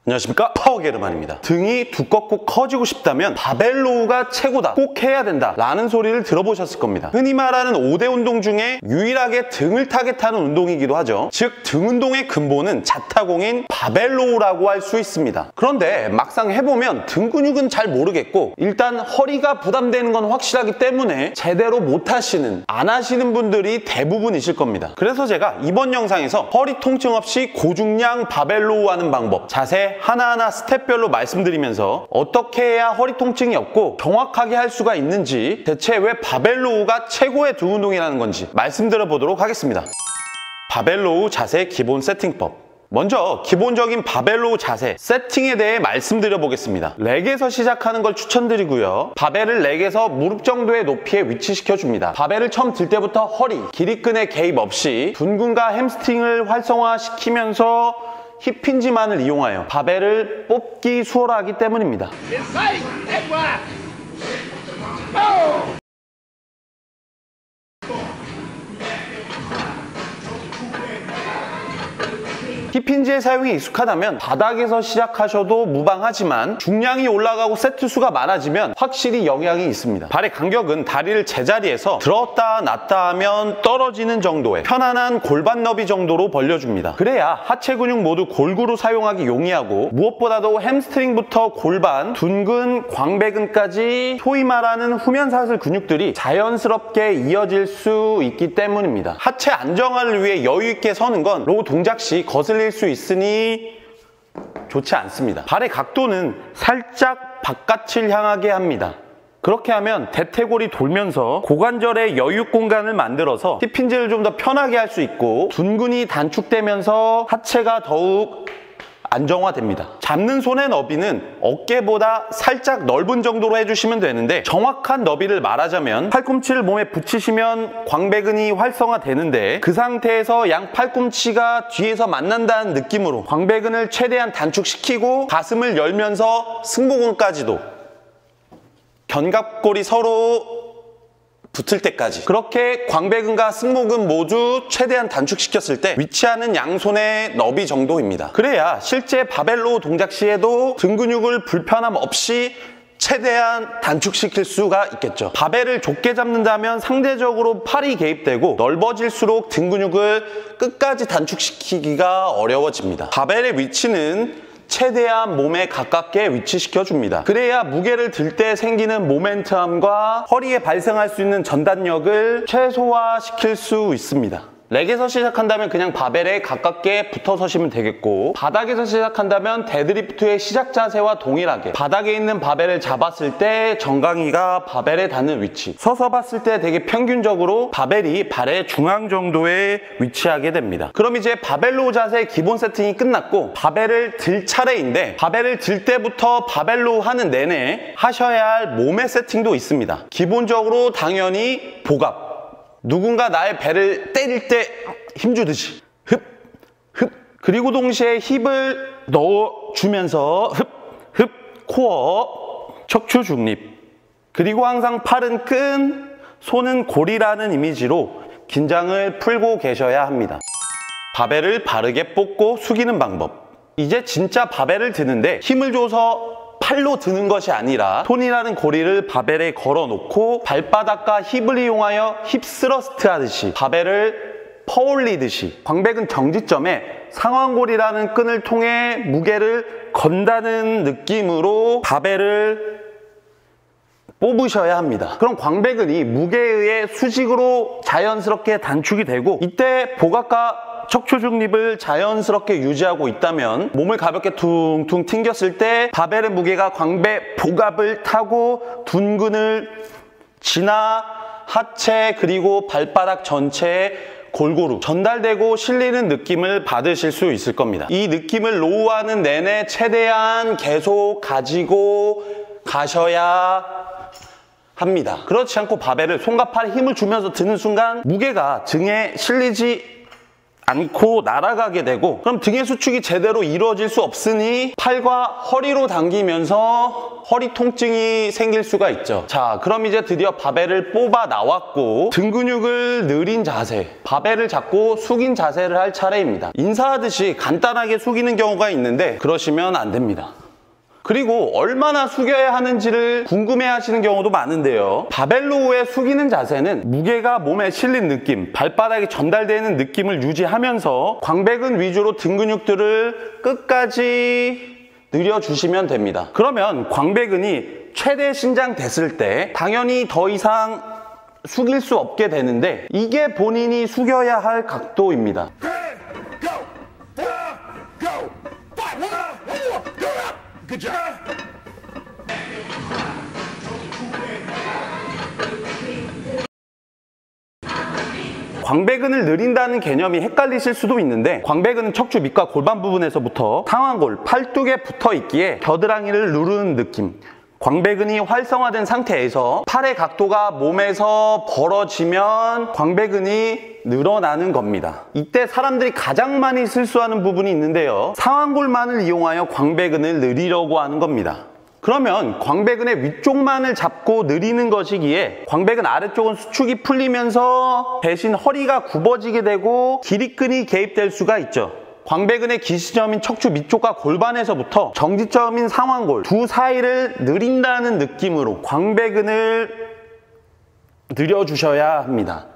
안녕하십니까, 파워게르만입니다. 등이 두껍고 커지고 싶다면 바벨로우가 최고다, 꼭 해야 된다 라는 소리를 들어보셨을 겁니다. 흔히 말하는 5대 운동 중에 유일하게 등을 타겟하는 운동이기도 하죠. 즉 등 운동의 근본은 자타공인 바벨로우라고 할 수 있습니다. 그런데 막상 해보면 등 근육은 잘 모르겠고, 일단 허리가 부담되는 건 확실하기 때문에 제대로 못하시는, 안 하시는 분들이 대부분이실 겁니다. 그래서 제가 이번 영상에서 허리 통증 없이 고중량 바벨로우 하는 방법, 자세 하나하나 스텝별로 말씀드리면서 어떻게 해야 허리 통증이 없고 정확하게 할 수가 있는지, 대체 왜 바벨로우가 최고의 등 운동이라는 건지 말씀드려 보도록 하겠습니다. 바벨로우 자세 기본 세팅법. 먼저 기본적인 바벨로우 자세 세팅에 대해 말씀드려 보겠습니다. 렉에서 시작하는 걸 추천드리고요. 바벨을 렉에서 무릎 정도의 높이에 위치시켜 줍니다. 바벨을 처음 들 때부터 허리, 기립근의 개입 없이 둔근과 햄스트링을 활성화시키면서 힙힌지만을 이용하여 바벨을 뽑기 수월하기 때문입니다. 힙힌지의 사용이 익숙하다면 바닥에서 시작하셔도 무방하지만, 중량이 올라가고 세트 수가 많아지면 확실히 영향이 있습니다. 발의 간격은 다리를 제자리에서 들었다 놨다 하면 떨어지는 정도의 편안한 골반 너비 정도로 벌려줍니다. 그래야 하체 근육 모두 골고루 사용하기 용이하고, 무엇보다도 햄스트링부터 골반, 둔근, 광배근까지 소위 말하는 후면사슬 근육들이 자연스럽게 이어질 수 있기 때문입니다. 하체 안정화를 위해 여유 있게 서는 건 로우 동작 시 거슬릴 수 있으니 좋지 않습니다. 발의 각도는 살짝 바깥을 향하게 합니다. 그렇게 하면 대퇴골이 돌면서 고관절에 여유 공간을 만들어서 힙힌지를 좀 더 편하게 할 수 있고, 둔근이 단축되면서 하체가 더욱 안정화됩니다. 잡는 손의 너비는 어깨보다 살짝 넓은 정도로 해주시면 되는데, 정확한 너비를 말하자면 팔꿈치를 몸에 붙이시면 광배근이 활성화되는데, 그 상태에서 양 팔꿈치가 뒤에서 만난다는 느낌으로 광배근을 최대한 단축시키고 가슴을 열면서 승모근까지도 견갑골이 서로 붙을 때까지, 그렇게 광배근과 승모근 모두 최대한 단축시켰을 때 위치하는 양손의 너비 정도입니다. 그래야 실제 바벨로우 동작 시에도 등 근육을 불편함 없이 최대한 단축시킬 수가 있겠죠. 바벨을 좁게 잡는다면 상대적으로 팔이 개입되고, 넓어질수록 등 근육을 끝까지 단축시키기가 어려워집니다. 바벨의 위치는 최대한 몸에 가깝게 위치시켜 줍니다. 그래야 무게를 들 때 생기는 모멘텀과 허리에 발생할 수 있는 전단력을 최소화시킬 수 있습니다. 렉에서 시작한다면 그냥 바벨에 가깝게 붙어 서시면 되겠고, 바닥에서 시작한다면 데드리프트의 시작 자세와 동일하게 바닥에 있는 바벨을 잡았을 때 정강이가 바벨에 닿는 위치, 서서 봤을 때 되게 평균적으로 바벨이 발의 중앙 정도에 위치하게 됩니다. 그럼 이제 바벨로우 자세의 기본 세팅이 끝났고, 바벨을 들 차례인데, 바벨을 들 때부터 바벨로우 하는 내내 하셔야 할 몸의 세팅도 있습니다. 기본적으로 당연히 복압, 누군가 나의 배를 때릴 때 힘주듯이 흡, 흡, 그리고 동시에 힙을 넣어주면서 흡, 흡, 코어, 척추 중립, 그리고 항상 팔은 끈, 손은 골이라는 이미지로 긴장을 풀고 계셔야 합니다. 바벨을 바르게 뽑고 숙이는 방법. 이제 진짜 바벨을 드는데 힘을 줘서 팔로 드는 것이 아니라, 손이라는 고리를 바벨에 걸어 놓고 발바닥과 힙을 이용하여 힙 스러스트 하듯이 바벨을 퍼올리듯이 광배근 정지점에 상완골이라는 끈을 통해 무게를 건다는 느낌으로 바벨을 뽑으셔야 합니다. 그럼 광배근이 무게에 의해 수직으로 자연스럽게 단축이 되고, 이때 복압과 척추 중립을 자연스럽게 유지하고 있다면 몸을 가볍게 퉁퉁 튕겼을 때 바벨의 무게가 광배 복압을 타고 둔근을 지나 하체 그리고 발바닥 전체에 골고루 전달되고 실리는 느낌을 받으실 수 있을 겁니다. 이 느낌을 로우하는 내내 최대한 계속 가지고 가셔야 합니다. 그렇지 않고 바벨을 손과 팔에 힘을 주면서 드는 순간 무게가 등에 실리지 않고 날아가게 되고, 그럼 등의 수축이 제대로 이루어질 수 없으니 팔과 허리로 당기면서 허리 통증이 생길 수가 있죠. 자, 그럼 이제 드디어 바벨을 뽑아 나왔고 등 근육을 늘린 자세, 바벨을 잡고 숙인 자세를 할 차례입니다. 인사하듯이 간단하게 숙이는 경우가 있는데 그러시면 안 됩니다. 그리고 얼마나 숙여야 하는지를 궁금해 하시는 경우도 많은데요. 바벨로우의 숙이는 자세는 무게가 몸에 실린 느낌, 발바닥에 전달되는 느낌을 유지하면서 광배근 위주로 등 근육들을 끝까지 늘려주시면 됩니다. 그러면 광배근이 최대 신장됐을 때 당연히 더 이상 숙일 수 없게 되는데, 이게 본인이 숙여야 할 각도입니다. 광배근을 늘린다는 개념이 헷갈리실 수도 있는데, 광배근은 척추 밑과 골반 부분에서부터 상완골, 팔뚝에 붙어 있기에 겨드랑이를 누르는 느낌, 광배근이 활성화된 상태에서 팔의 각도가 몸에서 벌어지면 광배근이 늘어나는 겁니다. 이때 사람들이 가장 많이 실수하는 부분이 있는데요. 상완골만을 이용하여 광배근을 늘리려고 하는 겁니다. 그러면 광배근의 위쪽만을 잡고 늘리는 것이기에 광배근 아래쪽은 수축이 풀리면서 대신 허리가 굽어지게 되고 기립근이 개입될 수가 있죠. 광배근의 기시점인 척추 밑쪽과 골반에서부터 정지점인 상완골 두 사이를 늘린다는 느낌으로 광배근을 늘려주셔야 합니다.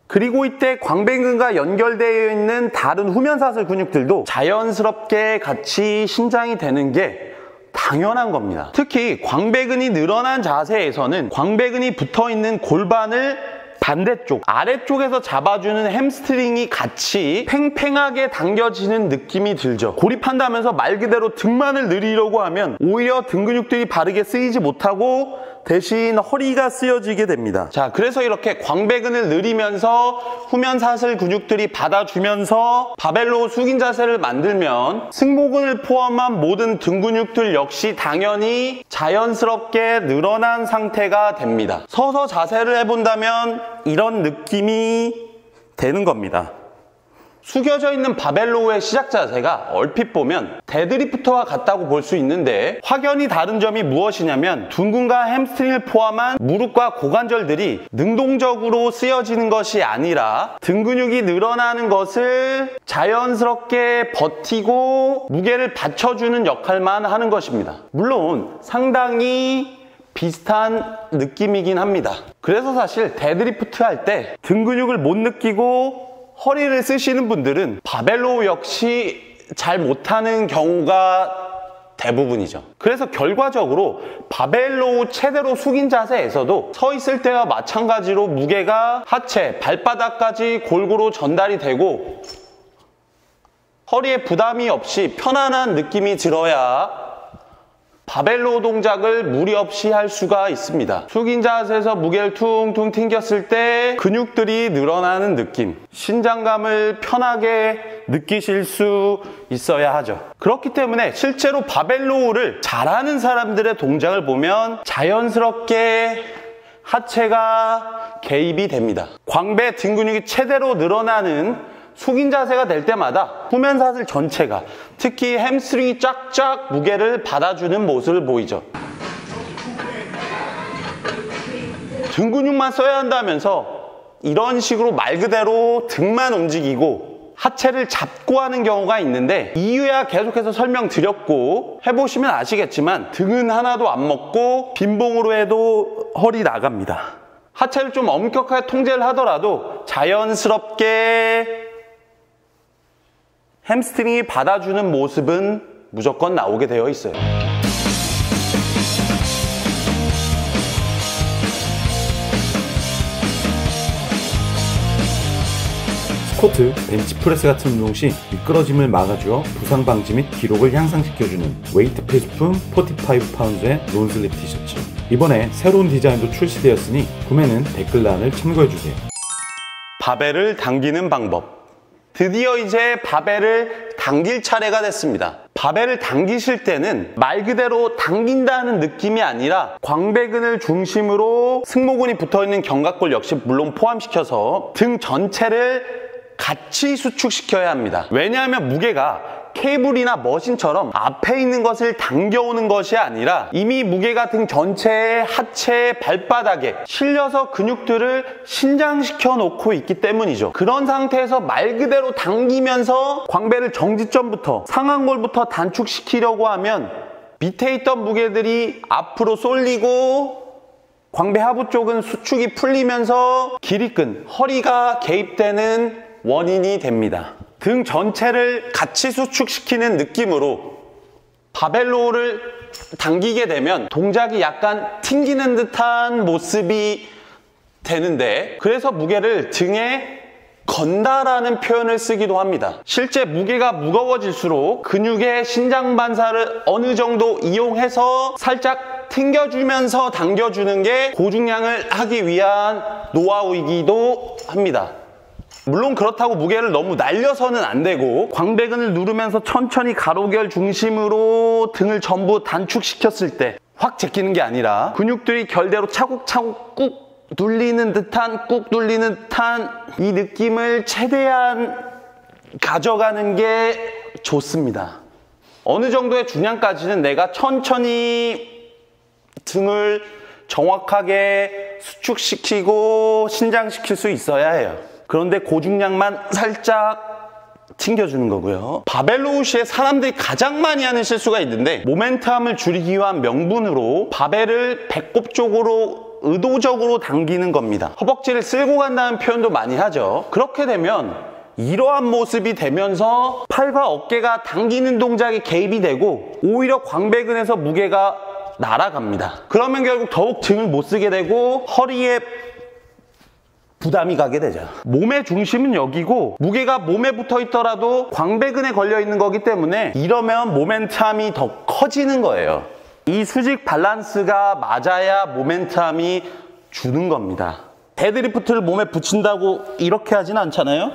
그리고 이때 광배근과 연결되어 있는 다른 후면사슬 근육들도 자연스럽게 같이 신장이 되는 게 당연한 겁니다. 특히 광배근이 늘어난 자세에서는 광배근이 붙어있는 골반을 반대쪽, 아래쪽에서 잡아주는 햄스트링이 같이 팽팽하게 당겨지는 느낌이 들죠. 고립한다면서 말 그대로 등만을 늘리려고 하면 오히려 등 근육들이 바르게 쓰이지 못하고 대신 허리가 쓰여지게 됩니다. 자, 그래서 이렇게 광배근을 늘리면서 후면사슬 근육들이 받아주면서 바벨로 숙인 자세를 만들면 승모근을 포함한 모든 등 근육들 역시 당연히 자연스럽게 늘어난 상태가 됩니다. 서서 자세를 해본다면 이런 느낌이 되는 겁니다. 숙여져 있는 바벨로우의 시작 자세가 얼핏 보면 데드리프트와 같다고 볼 수 있는데, 확연히 다른 점이 무엇이냐면 둔근과 햄스트링을 포함한 무릎과 고관절들이 능동적으로 쓰여지는 것이 아니라 등 근육이 늘어나는 것을 자연스럽게 버티고 무게를 받쳐주는 역할만 하는 것입니다. 물론 상당히 비슷한 느낌이긴 합니다. 그래서 사실 데드리프트 할 때 등 근육을 못 느끼고 허리를 쓰시는 분들은 바벨로우 역시 잘 못하는 경우가 대부분이죠. 그래서 결과적으로 바벨로우 최대로 숙인 자세에서도 서 있을 때와 마찬가지로 무게가 하체, 발바닥까지 골고루 전달이 되고 허리에 부담이 없이 편안한 느낌이 들어야 바벨로우 동작을 무리 없이 할 수가 있습니다. 숙인 자세에서 무게를 퉁퉁 튕겼을 때 근육들이 늘어나는 느낌, 신장감을 편하게 느끼실 수 있어야 하죠. 그렇기 때문에 실제로 바벨로우를 잘하는 사람들의 동작을 보면 자연스럽게 하체가 개입이 됩니다. 광배 등 근육이 최대로 늘어나는 숙인 자세가 될 때마다 후면사슬 전체가, 특히 햄스트링이 쫙쫙 무게를 받아주는 모습을 보이죠. 등 근육만 써야 한다면서 이런 식으로 말 그대로 등만 움직이고 하체를 잡고 하는 경우가 있는데, 이유야 계속해서 설명드렸고 해보시면 아시겠지만 등은 하나도 안 먹고 빈봉으로 해도 허리 나갑니다. 하체를 좀 엄격하게 통제를 하더라도 자연스럽게 햄스트링이 받아주는 모습은 무조건 나오게 되어 있어요. 스쿼트, 벤치프레스 같은 운동 시 미끄러짐을 막아주어 부상 방지 및 기록을 향상시켜주는 웨이트 필수품 45파운드의 론슬립 티셔츠. 이번에 새로운 디자인도 출시되었으니 구매는 댓글란을 참고해주세요. 바벨을 당기는 방법. 드디어 이제 바벨을 당길 차례가 됐습니다. 바벨을 당기실 때는 말 그대로 당긴다는 느낌이 아니라 광배근을 중심으로 승모근이 붙어있는 견갑골 역시 물론 포함시켜서 등 전체를 같이 수축시켜야 합니다. 왜냐하면 무게가 케이블이나 머신처럼 앞에 있는 것을 당겨오는 것이 아니라 이미 무게가 등 전체에 하체, 발바닥에 실려서 근육들을 신장시켜 놓고 있기 때문이죠. 그런 상태에서 말 그대로 당기면서 광배를 정지점부터 상완골부터 단축시키려고 하면 밑에 있던 무게들이 앞으로 쏠리고 광배 하부 쪽은 수축이 풀리면서 길이끈, 허리가 개입되는 원인이 됩니다. 등 전체를 같이 수축시키는 느낌으로 바벨로우를 당기게 되면 동작이 약간 튕기는 듯한 모습이 되는데, 그래서 무게를 등에 건다라는 표현을 쓰기도 합니다. 실제 무게가 무거워질수록 근육의 신장 반사를 어느 정도 이용해서 살짝 튕겨주면서 당겨주는 게 고중량을 하기 위한 노하우이기도 합니다. 물론 그렇다고 무게를 너무 날려서는 안 되고, 광배근을 누르면서 천천히 가로결 중심으로 등을 전부 단축시켰을 때 확 제끼는 게 아니라 근육들이 결대로 차곡차곡 꾹 눌리는 듯한, 꾹 눌리는 듯한 이 느낌을 최대한 가져가는 게 좋습니다. 어느 정도의 중량까지는 내가 천천히 등을 정확하게 수축시키고 신장시킬 수 있어야 해요. 그런데 고중량만 살짝 튕겨주는 거고요. 바벨로우 시에 사람들이 가장 많이 하는 실수가 있는데, 모멘텀을 줄이기 위한 명분으로 바벨을 배꼽 쪽으로 의도적으로 당기는 겁니다. 허벅지를 쓸고 간다는 표현도 많이 하죠. 그렇게 되면 이러한 모습이 되면서 팔과 어깨가 당기는 동작에 개입이 되고 오히려 광배근에서 무게가 날아갑니다. 그러면 결국 더욱 등을 못 쓰게 되고 허리에 부담이 가게 되죠. 몸의 중심은 여기고 무게가 몸에 붙어 있더라도 광배근에 걸려 있는 거기 때문에 이러면 모멘텀이 더 커지는 거예요. 이 수직 밸런스가 맞아야 모멘텀이 주는 겁니다. 데드리프트를 몸에 붙인다고 이렇게 하진 않잖아요.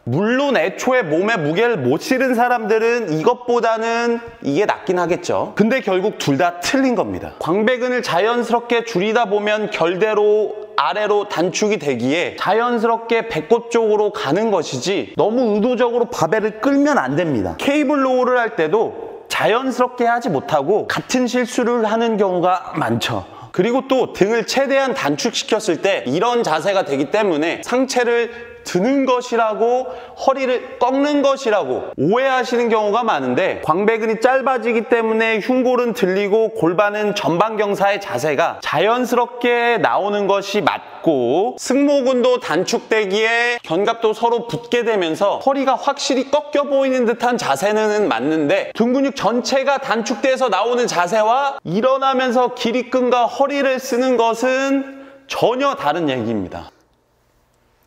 물론 애초에 몸에 무게를 못 실은 사람들은 이것보다는 이게 낫긴 하겠죠. 근데 결국 둘 다 틀린 겁니다. 광배근을 자연스럽게 줄이다 보면 결대로 아래로 단축이 되기에 자연스럽게 배꼽 쪽으로 가는 것이지, 너무 의도적으로 바벨을 끌면 안 됩니다. 케이블 로우를 할 때도 자연스럽게 하지 못하고 같은 실수를 하는 경우가 많죠. 그리고 또 등을 최대한 단축시켰을 때 이런 자세가 되기 때문에 상체를 드는 것이라고, 허리를 꺾는 것이라고 오해하시는 경우가 많은데, 광배근이 짧아지기 때문에 흉골은 들리고 골반은 전방경사의 자세가 자연스럽게 나오는 것이 맞고, 승모근도 단축되기에 견갑도 서로 붙게 되면서 허리가 확실히 꺾여 보이는 듯한 자세는 맞는데, 등 근육 전체가 단축돼서 나오는 자세와 일어나면서 길이끈과 허리를 쓰는 것은 전혀 다른 얘기입니다.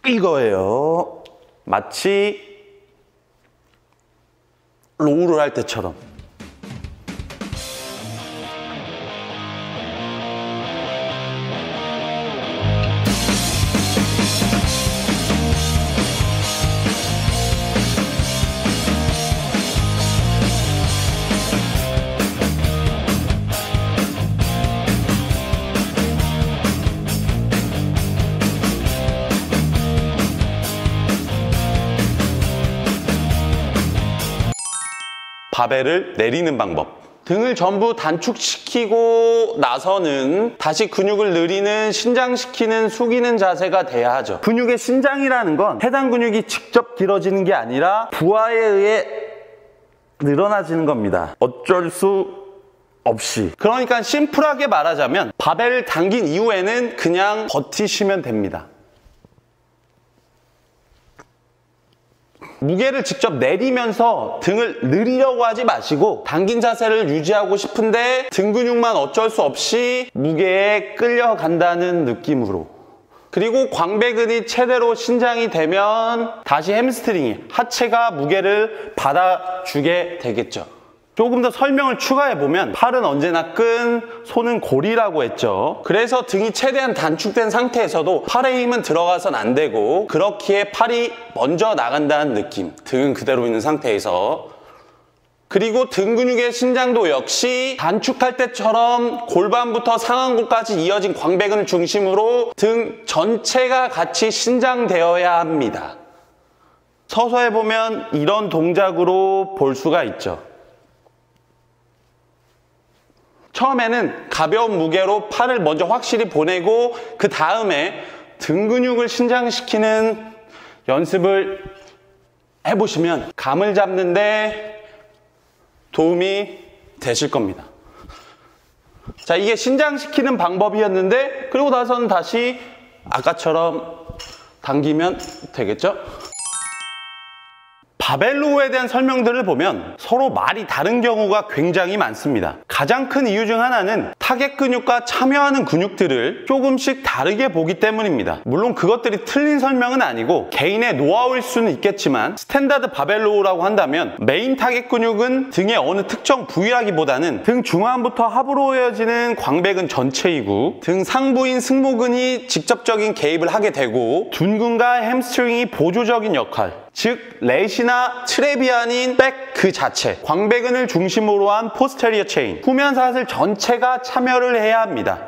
이거예요. 마치 로우를 할 때처럼. 바벨을 내리는 방법. 등을 전부 단축시키고 나서는 다시 근육을 늘리는, 신장시키는, 숙이는 자세가 돼야 하죠. 근육의 신장이라는 건 해당 근육이 직접 길어지는 게 아니라 부하에 의해 늘어나지는 겁니다. 어쩔 수 없이. 그러니까 심플하게 말하자면 바벨을 당긴 이후에는 그냥 버티시면 됩니다. 무게를 직접 내리면서 등을 늘리려고 하지 마시고, 당긴 자세를 유지하고 싶은데 등 근육만 어쩔 수 없이 무게에 끌려간다는 느낌으로. 그리고 광배근이 최대로 신장이 되면 다시 햄스트링이, 하체가 무게를 받아주게 되겠죠. 조금 더 설명을 추가해보면, 팔은 언제나 끈, 손은 고리라고 했죠. 그래서 등이 최대한 단축된 상태에서도 팔의 힘은 들어가선 안 되고, 그렇기에 팔이 먼저 나간다는 느낌. 등은 그대로 있는 상태에서. 그리고 등 근육의 신장도 역시 단축할 때처럼 골반부터 상완골까지 이어진 광배근을 중심으로 등 전체가 같이 신장되어야 합니다. 서서 해보면 이런 동작으로 볼 수가 있죠. 처음에는 가벼운 무게로 팔을 먼저 확실히 보내고 그 다음에 등 근육을 신장시키는 연습을 해보시면 감을 잡는데 도움이 되실 겁니다. 자, 이게 신장시키는 방법이었는데 그리고 나서는 다시 아까처럼 당기면 되겠죠? 바벨로우에 대한 설명들을 보면 서로 말이 다른 경우가 굉장히 많습니다. 가장 큰 이유 중 하나는 타겟 근육과 참여하는 근육들을 조금씩 다르게 보기 때문입니다. 물론 그것들이 틀린 설명은 아니고 개인의 노하우일 수는 있겠지만 스탠다드 바벨로우라고 한다면 메인 타겟 근육은 등의 어느 특정 부위라기보다는 등 중앙부터 하부로 이어지는 광배근 전체이고 등 상부인 승모근이 직접적인 개입을 하게 되고 둔근과 햄스트링이 보조적인 역할, 즉 렛이나 트랩이 아닌 백 그 자체, 광배근을 중심으로 한 포스테리어 체인, 후면사슬 전체가 참여를 해야 합니다.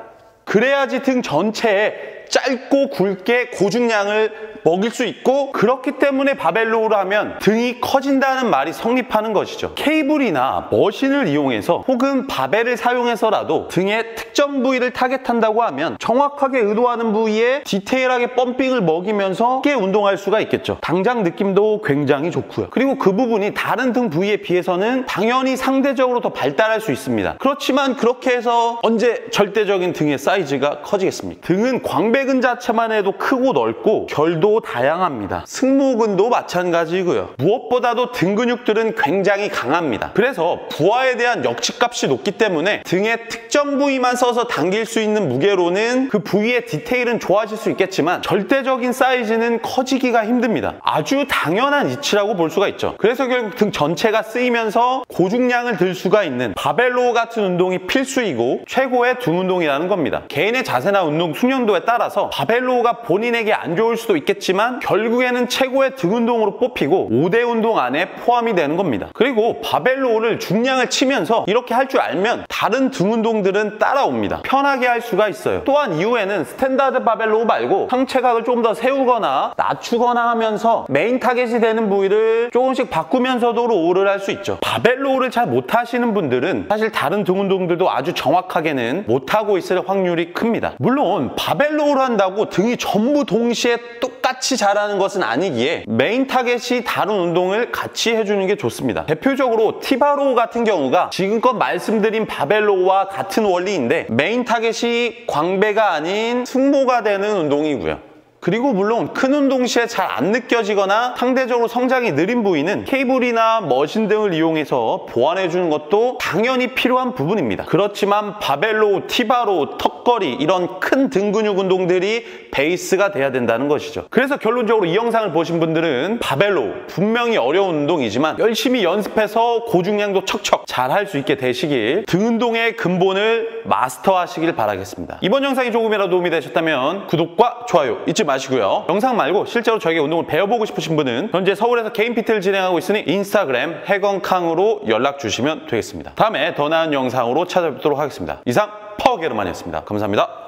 그래야지 등 전체에 짧고 굵게 고중량을 먹일 수 있고, 그렇기 때문에 바벨로우를 하면 등이 커진다는 말이 성립하는 것이죠. 케이블이나 머신을 이용해서 혹은 바벨을 사용해서라도 등의 특정 부위를 타겟한다고 하면 정확하게 의도하는 부위에 디테일하게 펌핑을 먹이면서 쉽게 운동할 수가 있겠죠. 당장 느낌도 굉장히 좋고요. 그리고 그 부분이 다른 등 부위에 비해서는 당연히 상대적으로 더 발달할 수 있습니다. 그렇지만 그렇게 해서 언제 절대적인 등의 사이즈가 커지겠습니까? 등은 광배근 자체만 해도 크고 넓고 결도 다양합니다. 승모근도 마찬가지고요. 무엇보다도 등 근육들은 굉장히 강합니다. 그래서 부하에 대한 역치값이 높기 때문에 등의 특정 부위만 써서 당길 수 있는 무게로는 그 부위의 디테일은 좋아질 수 있겠지만 절대적인 사이즈는 커지기가 힘듭니다. 아주 당연한 이치라고 볼 수가 있죠. 그래서 결국 등 전체가 쓰이면서 고중량을 들 수가 있는 바벨로우 같은 운동이 필수이고 최고의 등 운동이라는 겁니다. 개인의 자세나 운동 숙련도에 따라서 바벨로우가 본인에게 안 좋을 수도 있겠지만 결국에는 최고의 등 운동으로 뽑히고 5대 운동 안에 포함이 되는 겁니다. 그리고 바벨로우를 중량을 치면서 이렇게 할 줄 알면 다른 등 운동들은 따라옵니다. 편하게 할 수가 있어요. 또한 이후에는 스탠다드 바벨로우 말고 상체각을 좀 더 세우거나 낮추거나 하면서 메인 타겟이 되는 부위를 조금씩 바꾸면서도 로우를 할 수 있죠. 바벨로우를 잘 못하시는 분들은 사실 다른 등 운동들도 아주 정확하게는 못하고 있을 확률이 큽니다. 물론 바벨로우를 한다고 등이 전부 동시에 똑같이 잘하는 것은 아니기에 메인 타겟이 다른 운동을 같이 해주는 게 좋습니다. 대표적으로 티바로우 같은 경우가 지금껏 말씀드린 바벨로우와 같은 원리인데 메인 타겟이 광배가 아닌 승모가 되는 운동이고요. 그리고 물론 큰 운동 시에 잘 안 느껴지거나 상대적으로 성장이 느린 부위는 케이블이나 머신 등을 이용해서 보완해주는 것도 당연히 필요한 부분입니다. 그렇지만 바벨로우, 티바로우, 턱걸이 이런 큰 등 근육 운동들이 베이스가 돼야 된다는 것이죠. 그래서 결론적으로 이 영상을 보신 분들은 바벨로우 분명히 어려운 운동이지만 열심히 연습해서 고중량도 척척 잘 할 수 있게 되시길, 등 운동의 근본을 마스터하시길 바라겠습니다. 이번 영상이 조금이라도 도움이 되셨다면 구독과 좋아요 잊지 마시고요. 영상 말고 실제로 저에게 운동을 배워보고 싶으신 분은 현재 서울에서 개인 PT를 진행하고 있으니 인스타그램 해건캉으로 연락 주시면 되겠습니다. 다음에 더 나은 영상으로 찾아뵙도록 하겠습니다. 이상 파워게르만이었습니다. 감사합니다.